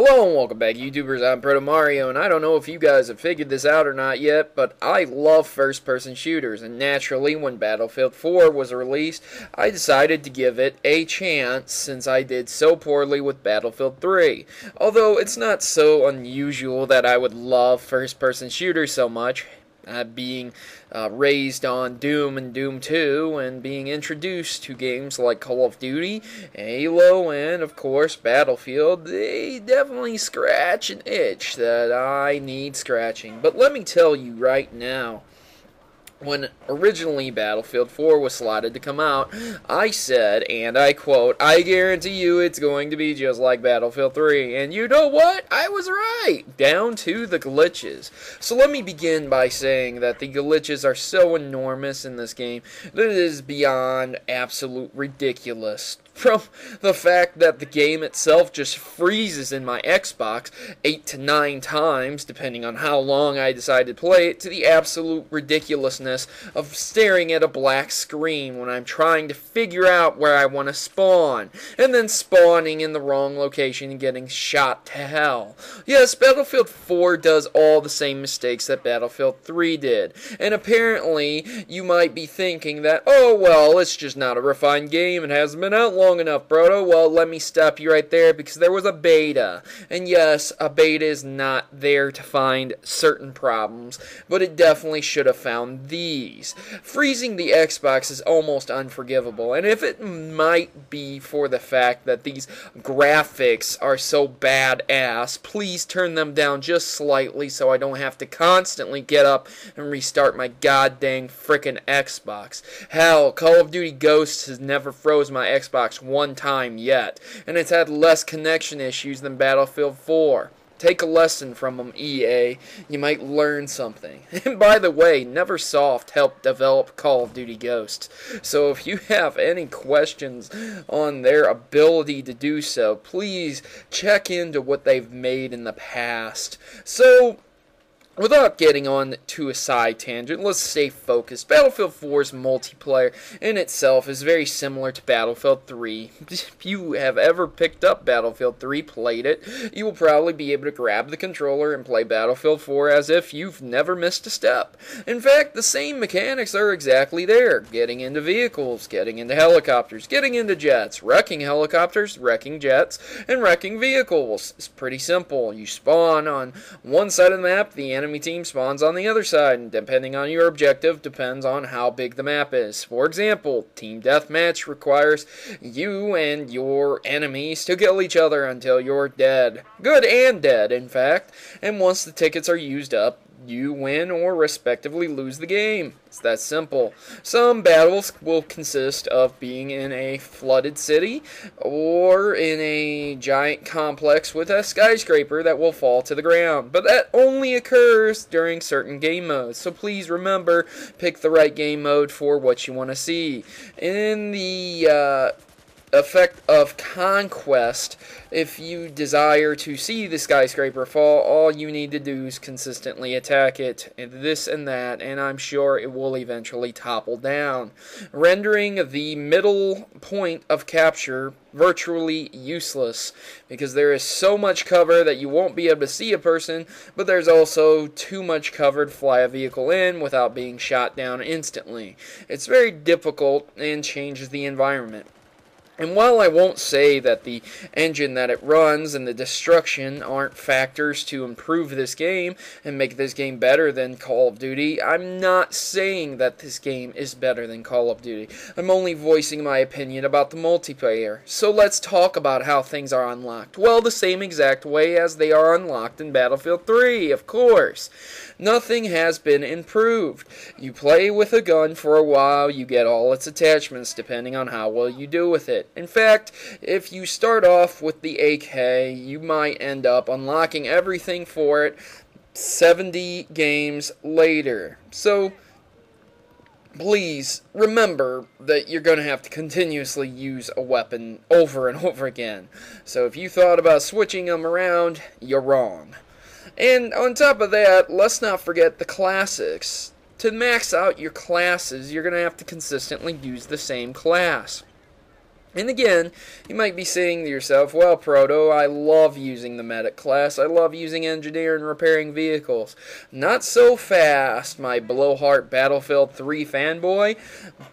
Hello and welcome back, YouTubers. I'm Protomario, and I don't know if you guys have figured this out or not yet, but I love first-person shooters, and naturally, when Battlefield 4 was released, I decided to give it a chance since I did so poorly with Battlefield 3. Although, it's not so unusual that I would love first-person shooters so much, being raised on Doom and Doom 2 and being introduced to games like Call of Duty, Halo, and of course Battlefield. They definitely scratch an itch that I need scratching. But let me tell you right now, when originally Battlefield 4 was slotted to come out, I said, and I quote, "I guarantee you it's going to be just like Battlefield 3. And you know what? I was right, down to the glitches. So let me begin by saying that the glitches are so enormous in this game that it is beyond absolute ridiculous. From the fact that the game itself just freezes in my Xbox 8 to 9 times, depending on how long I decide to play it, to the absolute ridiculousness of staring at a black screen when I'm trying to figure out where I want to spawn, and then spawning in the wrong location and getting shot to hell. Yes, Battlefield 4 does all the same mistakes that Battlefield 3 did, and apparently you might be thinking that, oh well, it's just not a refined game, it hasn't been out long enough, Proto. Well, let me stop you right there because there was a beta. And yes, a beta is not there to find certain problems, but it definitely should have found these. Freezing the Xbox is almost unforgivable, and if it might be for the fact that these graphics are so badass, please turn them down just slightly so I don't have to constantly get up and restart my goddamn frickin' Xbox. Hell, Call of Duty Ghosts has never froze my Xbox one time yet, and it's had less connection issues than Battlefield 4. Take a lesson from them, EA. You might learn something. And by the way, Neversoft helped develop Call of Duty Ghosts. So if you have any questions on their ability to do so, please check into what they've made in the past. So, without getting on to a side tangent, let's stay focused. Battlefield 4's multiplayer in itself is very similar to Battlefield 3. If you have ever picked up Battlefield 3, played it, you will probably be able to grab the controller and play Battlefield 4 as if you've never missed a step. In fact, the same mechanics are exactly there. Getting into vehicles, getting into helicopters, getting into jets, wrecking helicopters, wrecking jets, and wrecking vehicles. It's pretty simple. You spawn on one side of the map, the enemy team spawns on the other side, and depending on your objective depends on how big the map is. For example, Team Deathmatch requires you and your enemies to kill each other until you're dead. Good and dead, in fact. And once the tickets are used up, you win or respectively lose the game. It's that simple. Some battles will consist of being in a flooded city or in a giant complex with a skyscraper that will fall to the ground. But that only occurs during certain game modes. So please remember, pick the right game mode for what you want to see. In the effect of conquest, if you desire to see the skyscraper fall, all you need to do is consistently attack it, and this and that, and I'm sure it will eventually topple down, rendering the middle point of capture virtually useless, because there is so much cover that you won't be able to see a person, but there's also too much cover to fly a vehicle in without being shot down instantly. It's very difficult and changes the environment. And while I won't say that the engine that it runs and the destruction aren't factors to improve this game and make this game better than Call of Duty, I'm not saying that this game is better than Call of Duty. I'm only voicing my opinion about the multiplayer. So let's talk about how things are unlocked. Well, the same exact way as they are unlocked in Battlefield 3, of course. Nothing has been improved. You play with a gun for a while, you get all its attachments depending on how well you do with it. In fact, if you start off with the AK, you might end up unlocking everything for it 70 games later. So, please remember that you're going to have to continuously use a weapon over and over again. So if you thought about switching them around, you're wrong. And on top of that, let's not forget the classics. To max out your classes, you're going to have to consistently use the same class. And again, you might be saying to yourself, well, Proto, I love using the medic class. I love using engineer and repairing vehicles. Not so fast, my blowhard Battlefield 3 fanboy.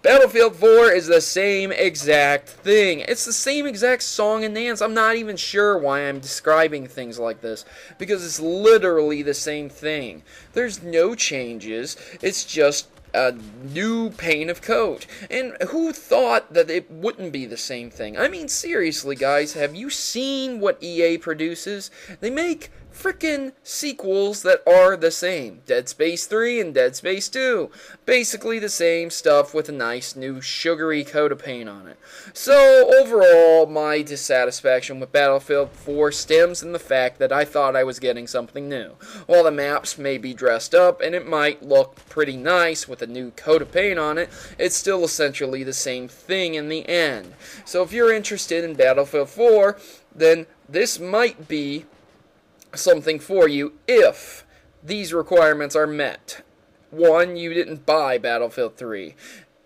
Battlefield 4 is the same exact thing. It's the same exact song and dance. I'm not even sure why I'm describing things like this, because it's literally the same thing. There's no changes. It's just a new pane of code. And who thought that it wouldn't be the same thing? I mean, seriously, guys, have you seen what EA produces? They make frickin' sequels that are the same. Dead Space 3 and Dead Space 2. Basically the same stuff with a nice new sugary coat of paint on it. So, overall, my dissatisfaction with Battlefield 4 stems in the fact that I thought I was getting something new. While the maps may be dressed up and it might look pretty nice with a new coat of paint on it, it's still essentially the same thing in the end. So if you're interested in Battlefield 4, then this might be something for you if these requirements are met. 1, you didn't buy Battlefield 3.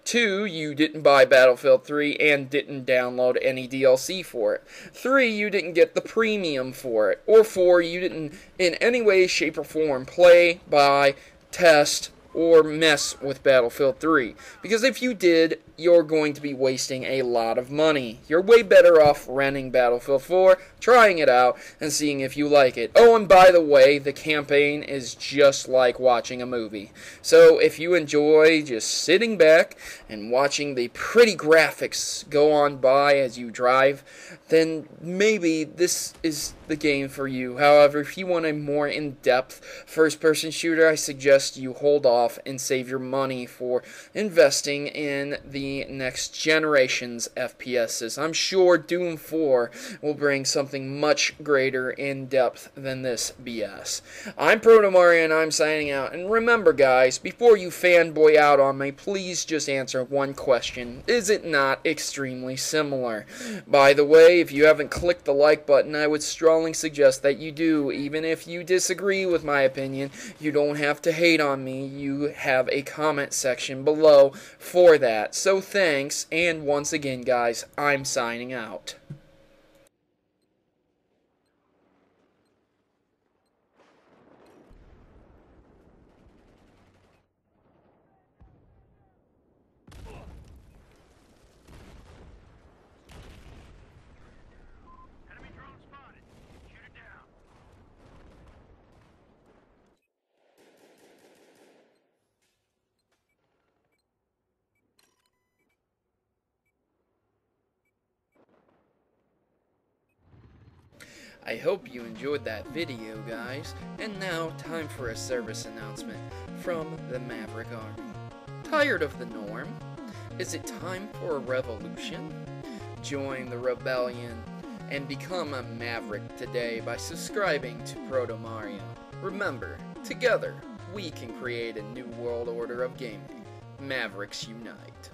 2, you didn't buy Battlefield 3 and didn't download any DLC for it. 3, you didn't get the premium for it. Or 4, you didn't in any way, shape, or form play, buy, test, or mess with Battlefield 3. Because if you did, you're going to be wasting a lot of money. You're way better off renting Battlefield 4, trying it out, and seeing if you like it. Oh, and by the way, the campaign is just like watching a movie. So if you enjoy just sitting back and watching the pretty graphics go on by as you drive, then maybe this is the game for you. However, if you want a more in-depth first-person shooter, I suggest you hold off and save your money for investing in the next generation's FPSs. I'm sure Doom 4 will bring something much greater in depth than this BS. I'm Protomario and I'm signing out. And remember, guys, before you fanboy out on me, please just answer one question. Is it not extremely similar? By the way, if you haven't clicked the like button, I would strongly suggest that you do. Even if you disagree with my opinion, you don't have to hate on me. You have a comment section below for that. So thanks, and once again, guys, I'm signing out. I hope you enjoyed that video, guys, and now time for a service announcement from the Maverick Army. Tired of the norm? Is it time for a revolution? Join the rebellion and become a Maverick today by subscribing to Protomario. Remember, together we can create a new world order of gaming. Mavericks unite.